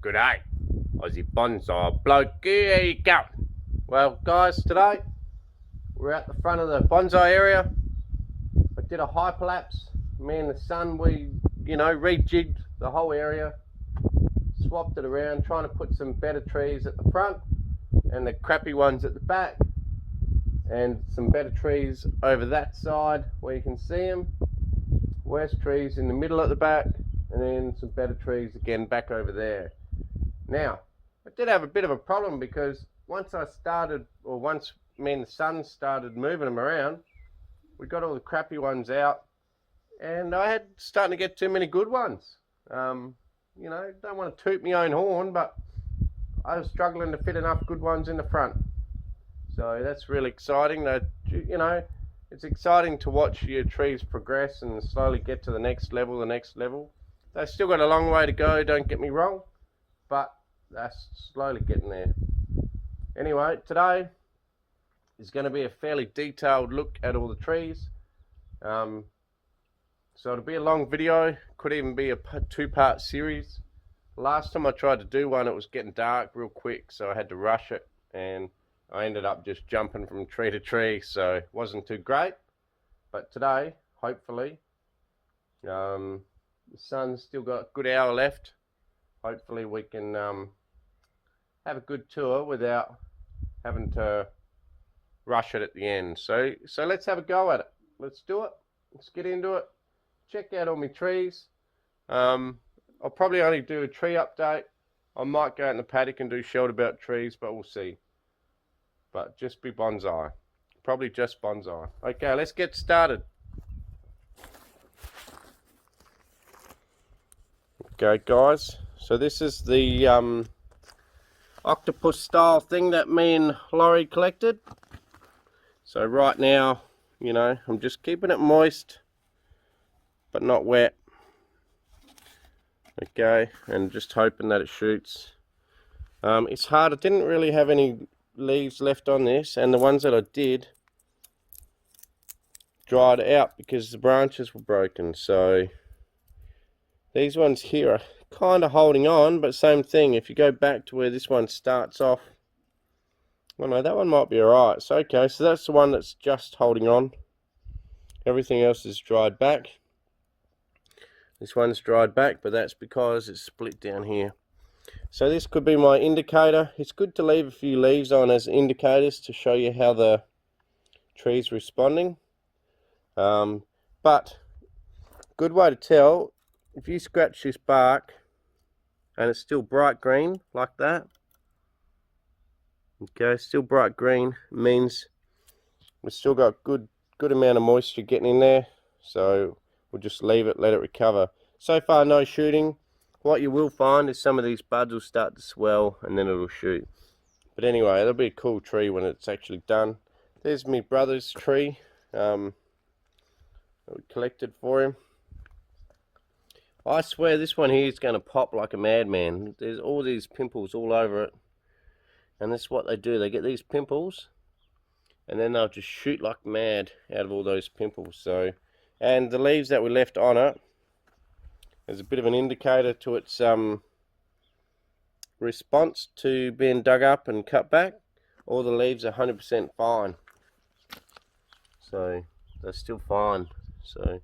G'day, Aussie Bonsai Bloke, here you go. Well guys, today we're at the front of the bonsai area. I did a hyperlapse. Me and the son, we rejigged the whole area, swapped it around, trying to put some better trees at the front and the crappy ones at the back, and some better trees over that side where you can see them, worse trees in the middle at the back, and then some better trees again back over there. Now, I did have a bit of a problem because once me and the son started moving them around, we got all the crappy ones out, and I had starting to get too many good ones. Don't want to toot my own horn, but I was struggling to fit enough good ones in the front. So that's really exciting. That it's exciting to watch your trees progress and slowly get to the next level. They've still got a long way to go, don't get me wrong, but they're slowly getting there. Anyway, today is going to be a fairly detailed look at all the trees. So it'll be a long video, could even be a two-part series. Last time I tried to do one, it was getting dark real quick, so I had to rush it, and I ended up just jumping from tree to tree, so it wasn't too great. But today, hopefully, the sun's still got a good hour left. Hopefully we can have a good tour without having to rush it at the end. So let's have a go at it. Let's do it. Let's get into it. Check out all my trees. I'll probably only do a tree update. I might go out in the paddock and do shelter belt trees, but we'll see. But just be bonsai. Probably just bonsai. Okay, let's get started. Okay guys, so this is the octopus style thing that me and Laurie collected. So right now, I'm just keeping it moist but not wet. Okay, and just hoping that it shoots. It's hard. I didn't really have any leaves left on this, and the ones that I did dried out because the branches were broken. So these ones here are kind of holding on, but same thing. If you go back to where this one starts off, well, no, that one might be alright. So okay, so that's the one that's just holding on. Everything else is dried back. This one's dried back, but that's because it's split down here. So this could be my indicator. It's good to leave a few leaves on as indicators to show you how the tree's responding. But good way to tell, if you scratch this bark and it's still bright green like that, okay, still bright green, means we've still got good amount of moisture getting in there. So we'll just leave it, let it recover. So far no shooting. What you will find is some of these buds will start to swell and then it'll shoot. But anyway, it'll be a cool tree when it's actually done. There's my brother's tree that we collected for him. I swear this one here is going to pop like a madman. There's all these pimples all over it. And that's what they do. They get these pimples and then they'll just shoot like mad out of all those pimples. So, and the leaves that we left on it, there's a bit of an indicator to its response to being dug up and cut back. All the leaves are 100% fine. So they're still fine. So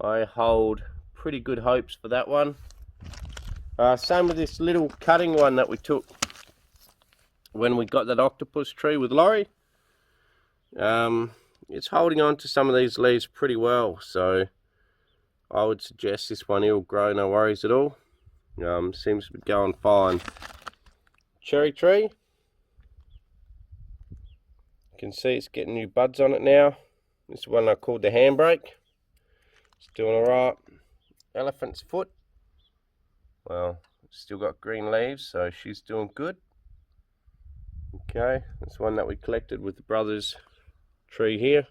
I hold pretty good hopes for that one. Same with this little cutting one that we took when we got that octopus tree with Laurie. It's holding on to some of these leaves pretty well, so I would suggest this one here will grow, no worries at all. Seems to be going fine. Cherry tree, you can see it's getting new buds on it now. This one I called the handbrake. It's doing alright. Elephant's foot, well, still got green leaves, so she's doing good. Okay, that's one that we collected with the brothers tree here.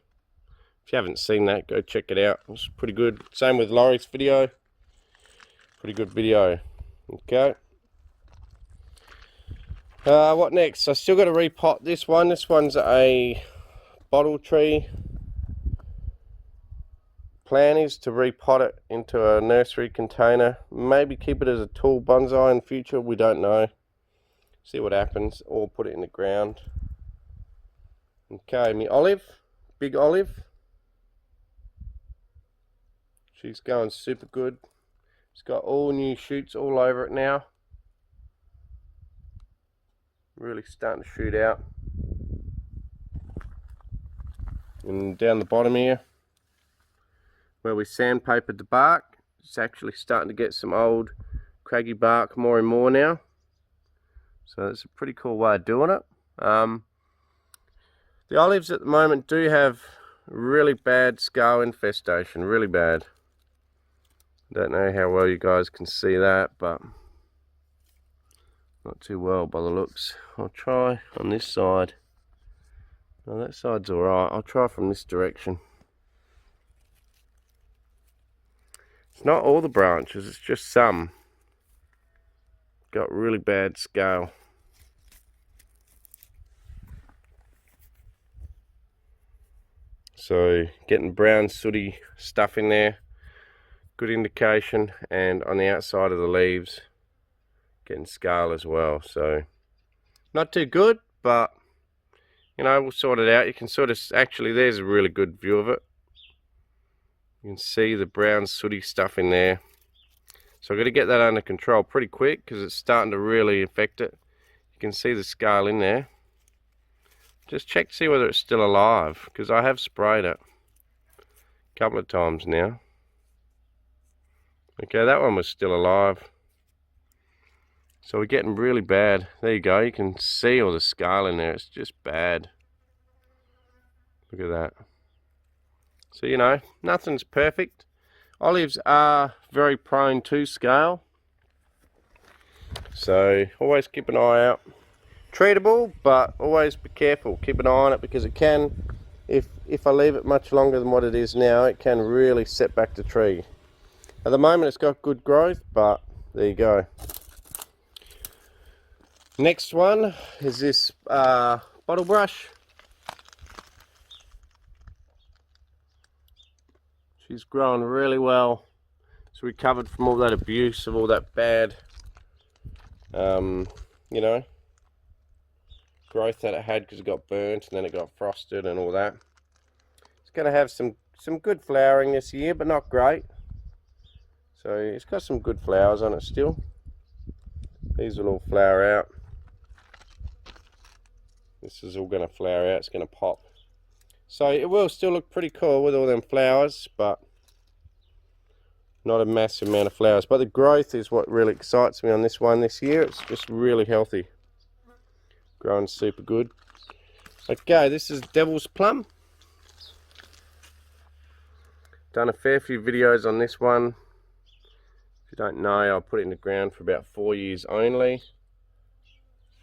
If you haven't seen that, go check it out. It's pretty good. Same with Laurie's video. Pretty good video. Okay. What next? I still got to repot this one. This one's a bottle tree. plan is to repot it into a nursery container. Maybe keep it as a tall bonsai in future, we don't know. See what happens, or put it in the ground. Okay, my olive, big olive. She's going super good. It's got all new shoots all over it now. Really starting to shoot out. And down the bottom here, where we sandpapered the bark, it's actually starting to get some old craggy bark more and more now. So it's a pretty cool way of doing it. The olives at the moment do have really bad scale infestation, really bad. Don't know how well you guys can see that, but not too well by the looks. I'll try on this side. No, that side's alright. I'll try from this direction. It's not all the branches, it's just some. Got really bad scale. So getting brown sooty stuff in there, good indication. And on the outside of the leaves, getting scale as well. So not too good, but you know, we'll sort it out. You can sort of, actually there's a really good view of it. You can see the brown sooty stuff in there. So I've got to get that under control pretty quick because it's starting to really affect it. You can see the scale in there. Just check to see whether it's still alive, because I have sprayed it a couple of times now. Okay, that one was still alive. So we're getting really bad. There you go, you can see all the scale in there. It's just bad. Look at that. So, you know, nothing's perfect. Olives are very prone to scale. So always keep an eye out. Treatable, but always be careful. Keep an eye on it, because it can, if I leave it much longer than what it is now, it can really set back the tree. At the moment it's got good growth, but there you go. Next one is this bottle brush. She's growing really well. It's recovered from all that abuse of all that bad, you know, growth that it had because it got burnt and then it got frosted and all that. It's going to have some good flowering this year, but not great. So it's got some good flowers on it still. These will all flower out. This is all going to flower out, it's going to pop. So it will still look pretty cool with all them flowers, but not a massive amount of flowers. But the growth is what really excites me on this one this year. It's just really healthy. Growing super good. Okay, this is Devil's Plum. Done a fair few videos on this one. If you don't know, I put it in the ground for about 4 years only.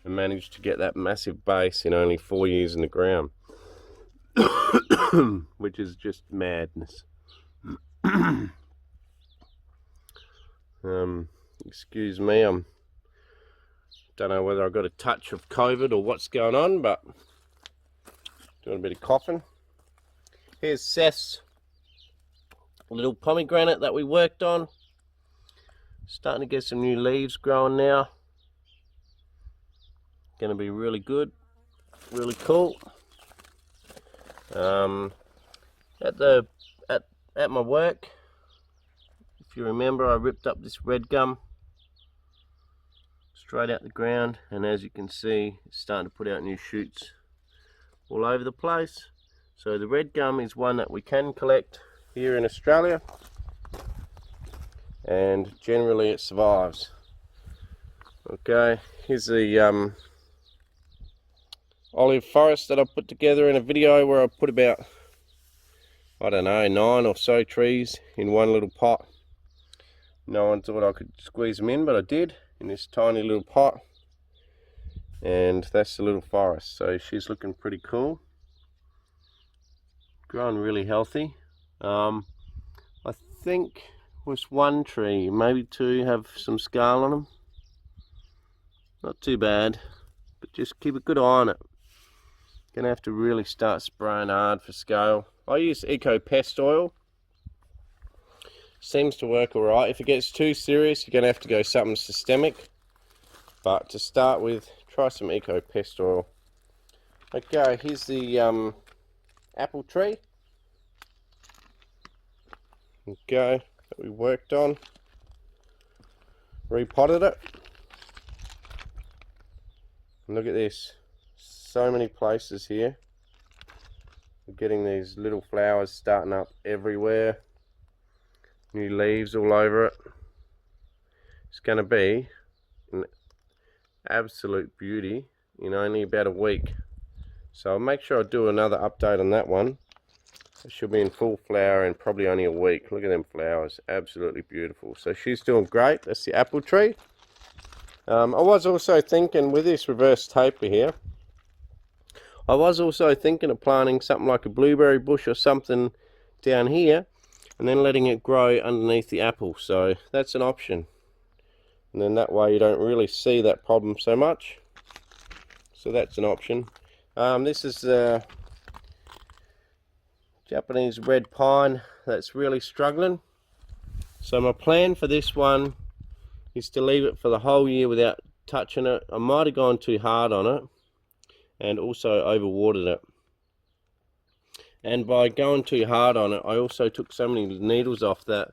And managed to get that massive base in only 4 years in the ground. Which is just madness. Excuse me, don't know whether I've got a touch of COVID or what's going on, but doing a bit of coughing. Here's Seth's little pomegranate that we worked on. Starting to get some new leaves growing now. Going to be really good, really cool. At my work, if you remember, I ripped up this red gum straight out the ground, and as you can see, it's starting to put out new shoots all over the place. So the red gum is one that we can collect here in Australia, and generally it survives. Okay, here's the olive forest that I put together in a video where I put about, I don't know, 9 or so trees in one little pot. No one thought I could squeeze them in, but I did, in this tiny little pot. And that's the little forest. So she's looking pretty cool. Growing really healthy. I think was one tree, maybe two, have some scale on them. Not too bad, but just keep a good eye on it. Gonna have to really start spraying hard for scale. I use Eco Pest Oil. Seems to work alright. If it gets too serious, you're going to have to go something systemic. But to start with, try some Eco Pest Oil. Okay, here's the apple tree. Okay, that we worked on. Repotted it. And look at this. So many places here. We're getting these little flowers starting up everywhere. New leaves all over it. It's going to be an absolute beauty in only about a week. So I'll make sure I do another update on that one. It should be in full flower in probably only a week. Look at them flowers, absolutely beautiful. So she's doing great. That's the apple tree. I was also thinking with this reverse taper here, I was also thinking of planting something like a blueberry bush or something down here and then letting it grow underneath the apple. So that's an option. And then that way you don't really see that problem so much. So that's an option. This is the Japanese red pine that's really struggling. So my plan for this one is to leave it for the whole year without touching it. I might have gone too hard on it and also overwatered it. And by going too hard on it, I also took so many needles off that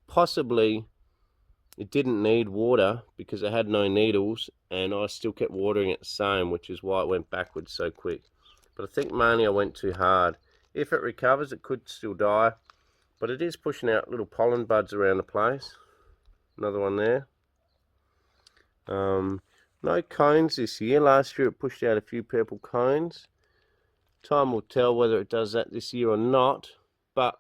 possibly it didn't need water because it had no needles, and I still kept watering it the same, which is why it went backwards so quick. But I think mainly I went too hard. If it recovers, it could still die, but it is pushing out little pollen buds around the place. Another one there. No cones this year. Last year it pushed out a few purple cones. Time will tell whether it does that this year or not, but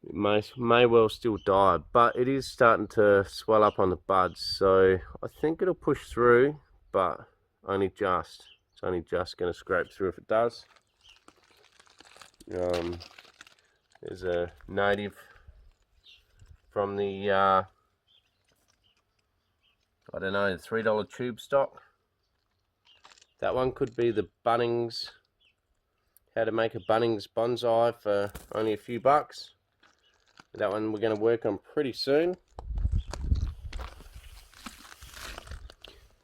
it may well still die. But it is starting to swell up on the buds, so I think it'll push through, but only just. It's only just going to scrape through if it does. There's a native from the I don't know, the $3 tube stock. That one could be the Bunnings, how to make a Bunnings bonsai for only a few bucks. That one we're going to work on pretty soon.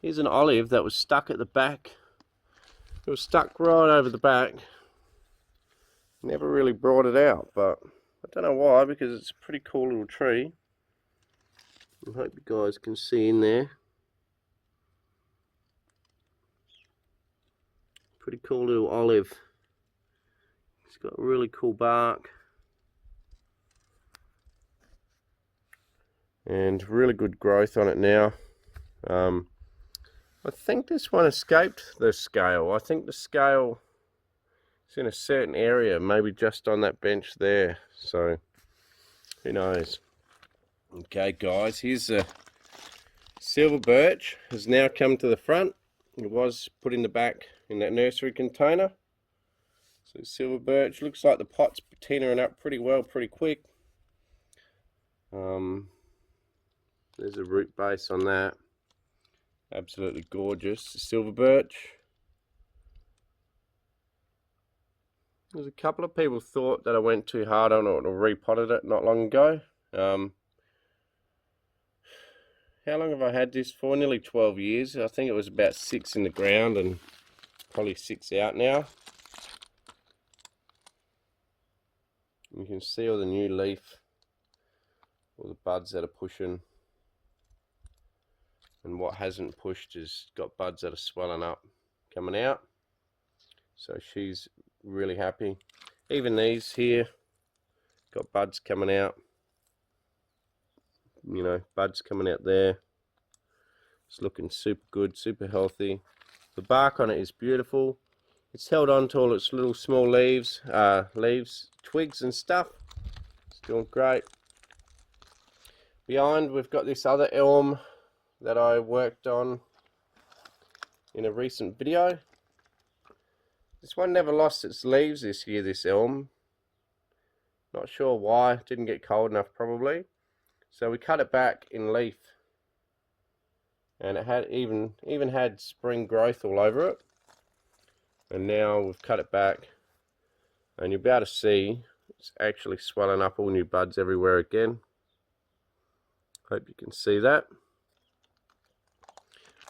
Here's an olive that was stuck at the back. It was stuck right over the back. Never really brought it out, but I don't know why, because it's a pretty cool little tree. I hope you guys can see in there. Pretty cool little olive. It's got really cool bark. And really good growth on it now. I think this one escaped the scale. I think the scale is in a certain area, maybe just on that bench there. So, who knows. Okay guys, here's the silver birch. Has now come to the front. It was put in the back in that nursery container. So silver birch, looks like the pot's teetering up pretty well, pretty quick. There's a root base on that. Absolutely gorgeous. The silver birch. There's a couple of people thought that I went too hard on it or repotted it not long ago. How long have I had this for? Nearly 12 years. I think it was about 6 in the ground and probably 6 out now. You can see all the new leaf, all the buds that are pushing, and what hasn't pushed has got buds that are swelling up, coming out. So she's really happy. Even these here got buds coming out. You know, buds coming out there. It's looking super good, super healthy. The bark on it is beautiful. It's held on to all its little small leaves, twigs and stuff. It's doing great. Behind we've got this other elm that I worked on in a recent video. This one never lost its leaves this year, this elm. Not sure why, didn't get cold enough probably. So we cut it back in leaf, and it had even had spring growth all over it. And now we've cut it back, and you'll be able to see It's actually swelling up all new buds everywhere again. Hope you can see that.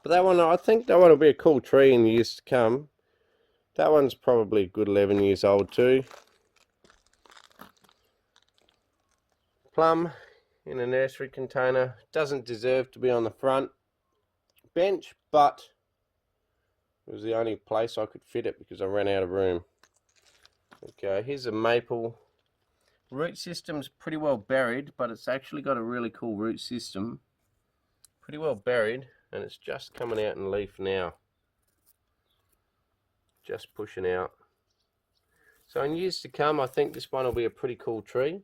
But that one, I think that one will be a cool tree in the years to come. That one's probably a good 11 years old too. Plum in a nursery container. Doesn't deserve to be on the front bench, but it was the only place I could fit it because I ran out of room. Okay, here's a maple. Root system's pretty well buried, but it's actually got a really cool root system. Pretty well buried, and it's just coming out in leaf now. Just pushing out. So in years to come, I think this one will be a pretty cool tree.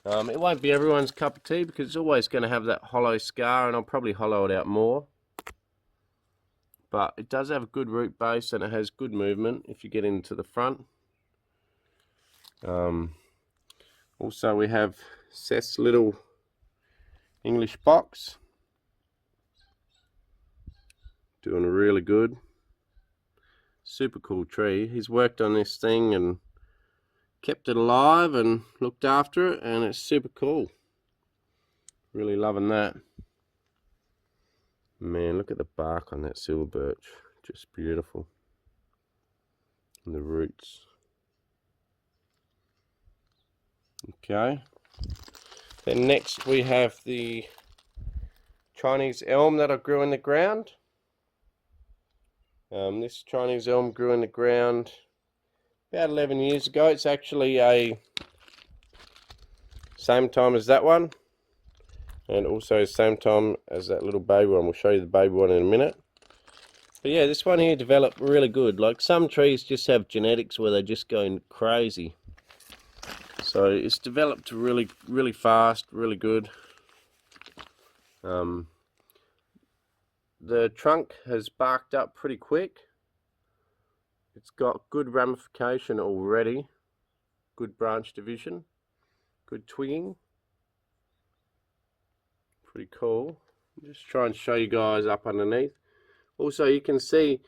It won't be everyone's cup of tea because it's always going to have that hollow scar, and I'll probably hollow it out more. But it does have a good root base, and it has good movement if you get into the front. Also we have Seth's little English box. Doing really good. Super cool tree. He's worked on this thing and kept it alive and looked after it, and it's super cool. Really loving that. Man, look at the bark on that silver birch. Just beautiful. And the roots. Okay. Then next we have the Chinese elm that I grew in the ground. This Chinese elm grew in the ground about 11 years ago. It's actually a same time as that one, and also same time as that little baby one. We'll show you the baby one in a minute. But yeah, this one here developed really good. Like some trees just have genetics where they're just going crazy. So it's developed really, really fast, really good. The trunk has barked up pretty quick. It's got good ramification already, good branch division, good twigging. Pretty cool. Just try and show you guys up underneath. Also, you can see,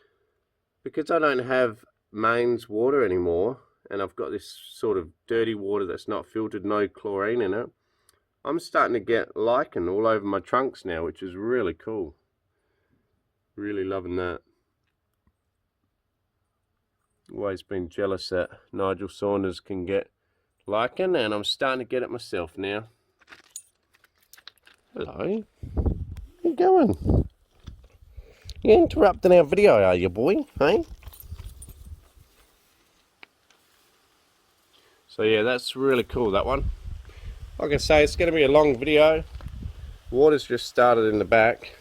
because I don't have mains water anymore, and I've got this sort of dirty water that's not filtered, no chlorine in it, I'm starting to get lichen all over my trunks now, which is really cool. Really loving that. Always been jealous that Nigel Saunders can get lichen, and I'm starting to get it myself now. Hello. Where you going? You're interrupting our video, are you, boy? Hey? So yeah, that's really cool, that one. Like I say, it's going to be a long video. Water's just started in the back.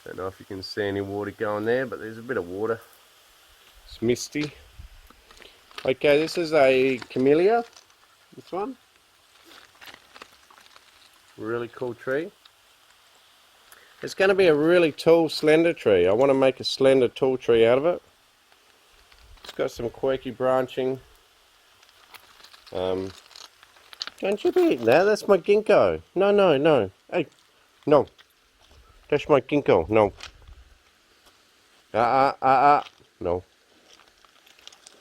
Don't know if you can see any water going there, but there's a bit of water. It's misty. Okay, this is a Camellia, this one. Really cool tree. It's going to be a really tall, slender tree. I want to make a slender, tall tree out of it. It's got some quirky branching. Don't you be eating that? That's my ginkgo. No, no, no. Hey, no. That's my ginkgo. No. No.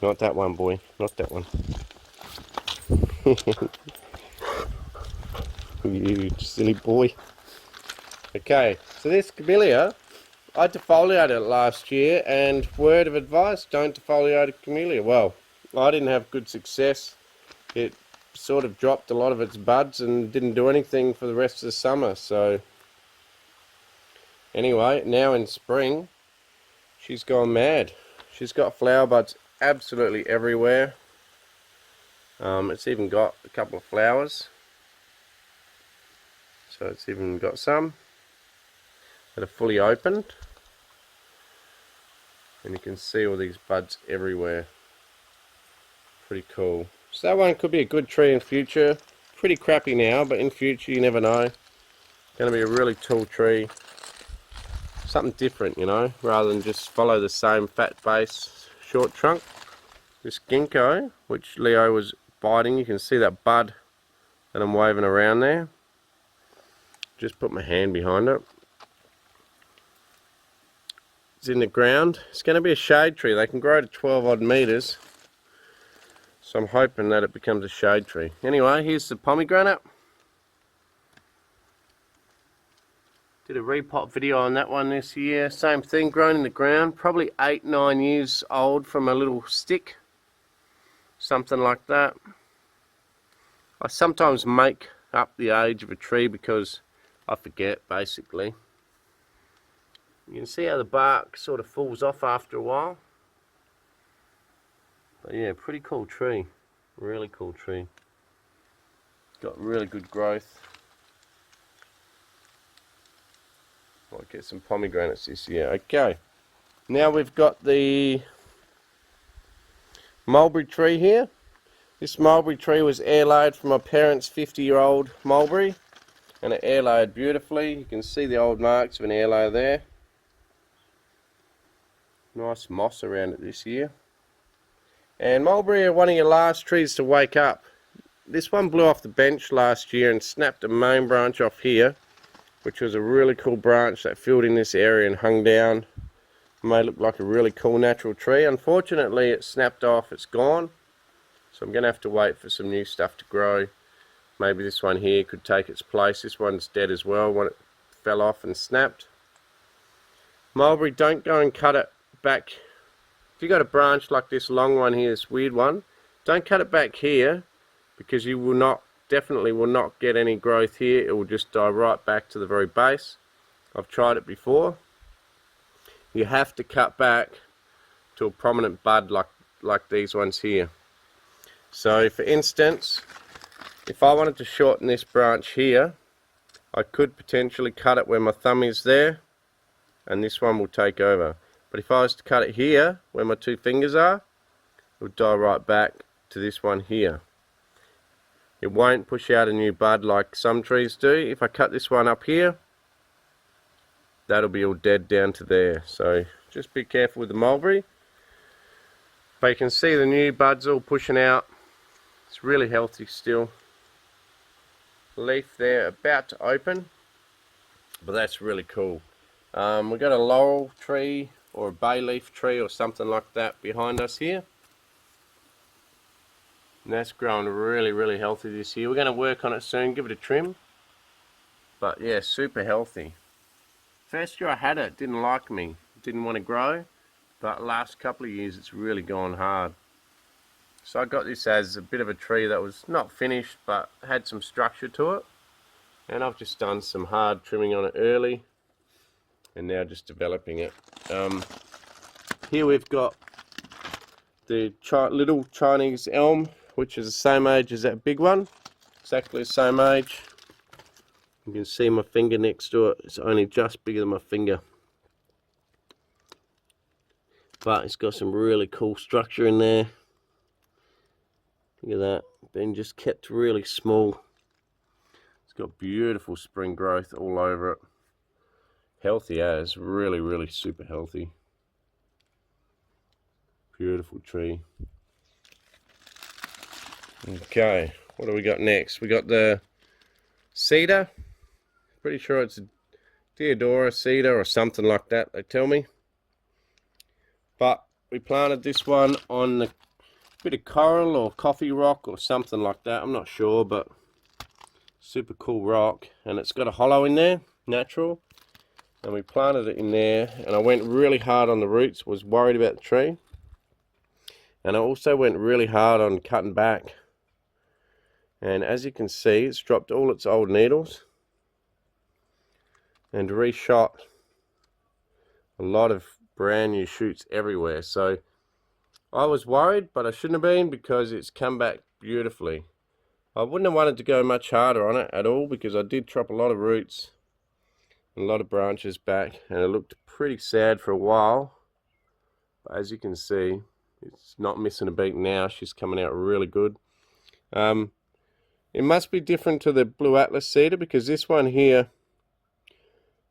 Not that one, boy. Not that one. You silly boy. Okay, so this Camellia, I defoliated it last year, and word of advice, don't defoliate a Camellia. Well, I didn't have good success. It sort of dropped a lot of its buds and didn't do anything for the rest of the summer, so anyway, now in spring, she's gone mad. She's got flower buds absolutely everywhere. It's even got a couple of flowers. So it's even got some that are fully opened. And you can see all these buds everywhere. Pretty cool. So that one could be a good tree in future. Pretty crappy now, but in future you never know. Going to be a really tall tree. Something different, you know, rather than just follow the same fat base, short trunk. This ginkgo, which Leo was biting, you can see that bud that I'm waving around there. Just put my hand behind it. buds in the ground. It's going to be a shade tree. They can grow to 12 odd meters. So I'm hoping that it becomes a shade tree. Anyway, here's the pomegranate. Did a repot video on that one this year. Same thing, grown in the ground. Probably 8-9 years old from a little stick. Something like that. I sometimes make up the age of a tree because I forget, basically. You can see how the bark sort of falls off after a while. But yeah, pretty cool tree. Really cool tree. Got really good growth. Might get some pomegranates this year. Okay, now we've got the mulberry tree here. This mulberry tree was air-laid from my parents' 50-year-old mulberry, and it air-laid beautifully. You can see the old marks of an air-lay there. Nice moss around it this year. And mulberry are one of your last trees to wake up. This one blew off the bench last year and snapped a main branch off here, which was a really cool branch that filled in this area and hung down. Made it look like a really cool natural tree. Unfortunately, it snapped off, it's gone. So I'm going to have to wait for some new stuff to grow. Maybe this one here could take its place. This one's dead as well when it fell off and snapped. Mulberry, don't go and cut it back. If you got a branch like this long one here, this weird one, don't cut it back here, because you will not, definitely will not get any growth here. It will just die right back to the very base. I've tried it before. You have to cut back to a prominent bud like these ones here. So for instance, if I wanted to shorten this branch here, I could potentially cut it where my thumb is there, and this one will take over. But if I was to cut it here, where my two fingers are, it would die right back to this one here. It won't push out a new bud like some trees do. If I cut this one up here, that'll be all dead down to there. So just be careful with the mulberry. But you can see the new buds all pushing out. It's really healthy still. Leaf there about to open, but that's really cool. We've got a laurel tree or a bay leaf tree or something like that behind us here. And that's growing really healthy this year. We're going to work on it soon, give it a trim. But yeah, super healthy. First year I had it, didn't like me, didn't want to grow. But last couple of years it's really gone hard. So I got this as a bit of a tree that was not finished but had some structure to it. And I've just done some hard trimming on it early. And now just developing it. Here we've got the Little Chinese Elm, which is the same age as that big one. Exactly the same age. You can see my finger next to it. It's only just bigger than my finger. But it's got some really cool structure in there. Look at that. Been just kept really small. It's got beautiful spring growth all over it. Healthy as. Really super healthy. Beautiful tree. Okay, what do we got next? We got the Cedar. Pretty sure it's a Deodora Cedar or something like that, they tell me. But we planted this one on a bit of coral or coffee rock or something like that. I'm not sure, but super cool rock. And it's got a hollow in there, natural. And we planted it in there. And I went really hard on the roots, was worried about the tree. And I also went really hard on cutting back. And as you can see, it's dropped all its old needles and reshot a lot of brand new shoots everywhere. So I was worried, but I shouldn't have been, because it's come back beautifully. I wouldn't have wanted to go much harder on it at all, because I did drop a lot of roots and a lot of branches back, and it looked pretty sad for a while. But as you can see, it's not missing a beat now. She's coming out really good. It must be different to the Blue Atlas Cedar, because this one here,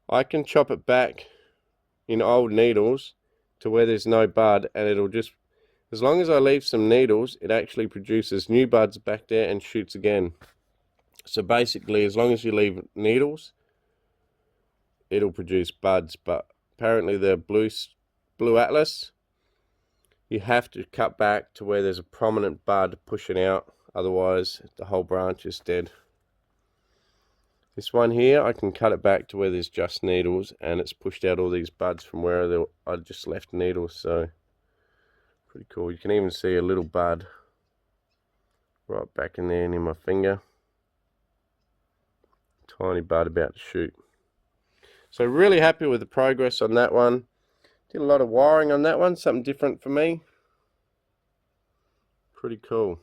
I can chop it back in old needles to where there's no bud, and it'll just, as long as I leave some needles, it actually produces new buds back there and shoots again. So basically, as long as you leave needles, it'll produce buds. But apparently the Blue blue atlas, you have to cut back to where there's a prominent bud pushing out, otherwise the whole branch is dead. This one here, I can cut it back to where there's just needles, and it's pushed out all these buds from where I just left needles, so pretty cool. You can even see a little bud right back in there near my finger. Tiny bud about to shoot. So really happy with the progress on that one. Did a lot of wiring on that one, something different for me. Pretty cool.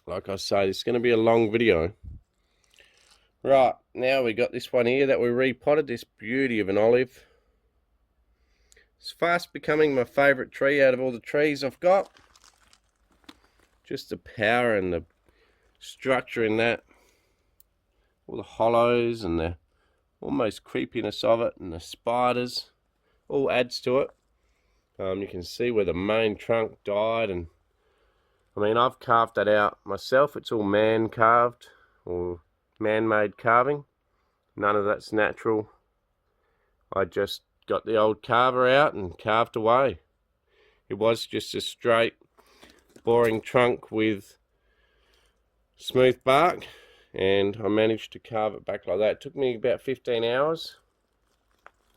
Like I say, this is going to be a long video. Right, now we got this one here that we repotted, this beauty of an olive. It's fast becoming my favourite tree out of all the trees I've got. Just the power and the structure in that. All the hollows and the almost creepiness of it, and the spiders. All adds to it. You can see where the main trunk died, and I mean, I've carved that out myself. It's all man carved or man-made carving. None of that's natural. I just got the old carver out and carved away. It was just a straight boring trunk with smooth bark, and I managed to carve it back like that. It took me about 15 hours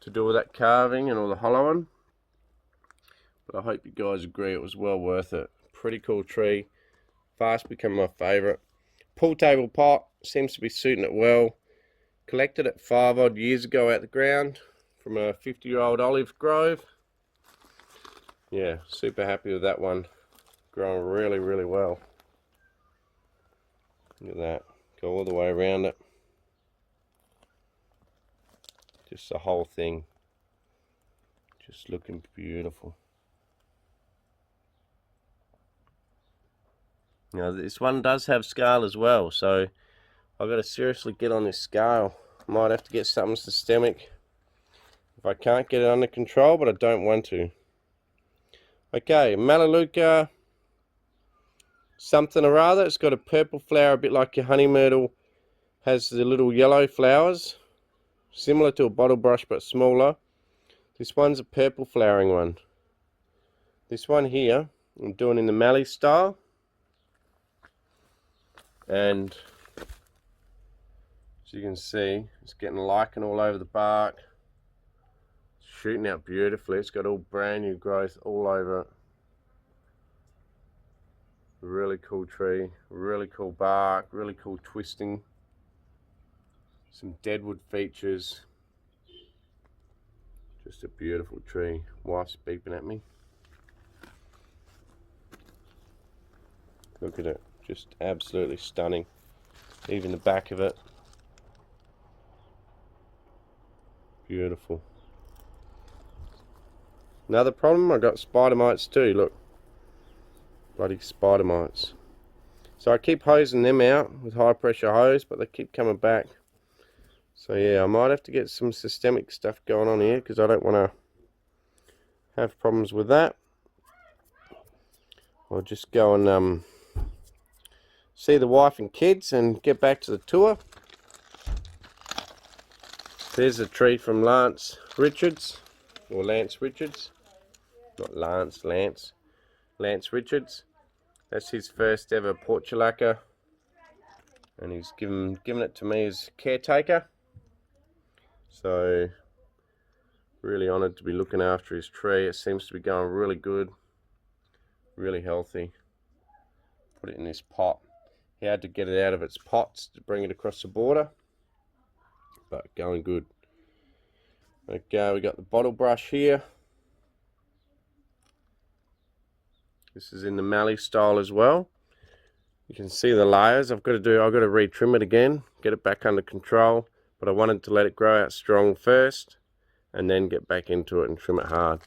to do all that carving and all the hollowing, but I hope you guys agree it was well worth it. Pretty cool tree, fast become my favourite. Pool table pot seems to be suiting it well. Collected it 5 odd years ago out the ground from a 50-year-old olive grove. Yeah, super happy with that one. Growing really, really well. Look at that. Go all the way around it. Just the whole thing. Just looking beautiful. Now this one does have scale as well, so I've got to seriously get on this scale. Might have to get something systemic if I can't get it under control, but I don't want to. Okay, Melaleuca something or other. It's got a purple flower, a bit like your honey myrtle. Has the little yellow flowers, similar to a bottle brush but smaller. This one's a purple flowering one. This one here, I'm doing in the mallee style. And as you can see, it's getting lichen all over the bark. It's shooting out beautifully. It's got all brand new growth all over it. Really cool tree, really cool bark, really cool twisting. Some deadwood features. Just a beautiful tree. Wife's beeping at me. Look at it. Just absolutely stunning. Even the back of it. Beautiful. Another problem, I got spider mites too, look. Bloody spider mites. So I keep hosing them out with high pressure hose, but they keep coming back. So yeah, I might have to get some systemic stuff going on here, because I don't want to have problems with that. I'll just go and see the wife and kids and get back to the tour. There's a tree from Lance Richards, or Lance Richards. Not Lance, Lance. Lance Richards. That's his first ever portulaca, and he's given it to me as caretaker. So really honoured to be looking after his tree. It seems to be going really good, really healthy. Put it in this pot. He had to get it out of its pots to bring it across the border, but going good. Okay, we got the bottle brush here. This is in the mallee style as well. You can see the layers. I've got to re-trim it again, get it back under control, but I wanted to let it grow out strong first and then get back into it and trim it hard.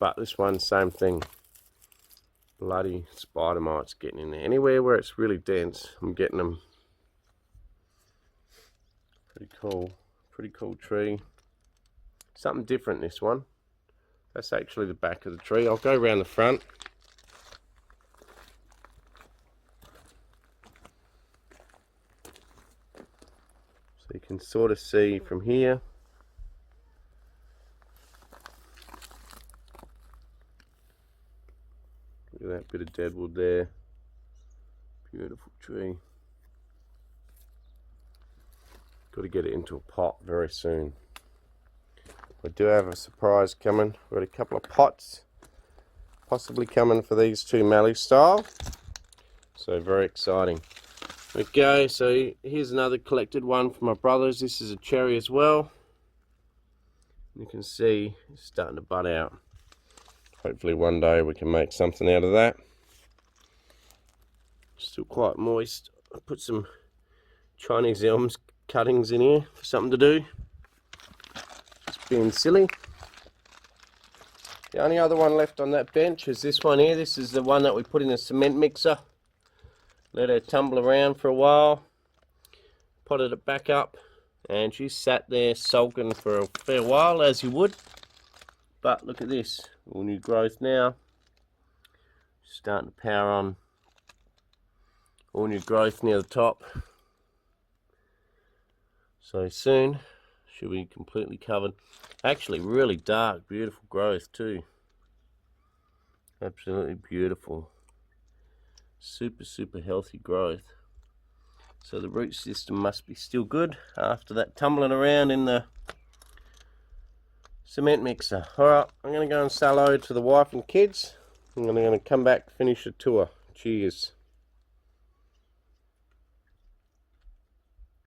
But this one, same thing. Bloody spider mites getting in there. Anywhere where it's really dense, I'm getting them. Pretty cool tree. Something different, this one. That's actually the back of the tree. I'll go around the front. So you can sort of see from here. Look at that bit of deadwood there. Beautiful tree. Got to get it into a pot very soon. We do have a surprise coming. We've got a couple of pots possibly coming for these two mallee style. So very exciting. Okay, so here's another collected one from my brothers. This is a cherry as well. You can see it's starting to bud out. Hopefully one day we can make something out of that. Still quite moist. I put some Chinese elm cuttings in here for something to do. Just being silly. The only other one left on that bench is this one here. This is the one that we put in a cement mixer. Let her tumble around for a while. Potted it back up. And she sat there sulking for a fair while, as you would. But look at this. All new growth now. Starting to power on. All new growth near the top. So soon she'll be completely covered. Actually really dark, beautiful growth too. Absolutely beautiful. Super healthy growth. So the root system must be still good after that tumbling around in the cement mixer. Alright, I'm going to go and say hello to the wife and kids. I'm going to come back, finish the tour. Cheers.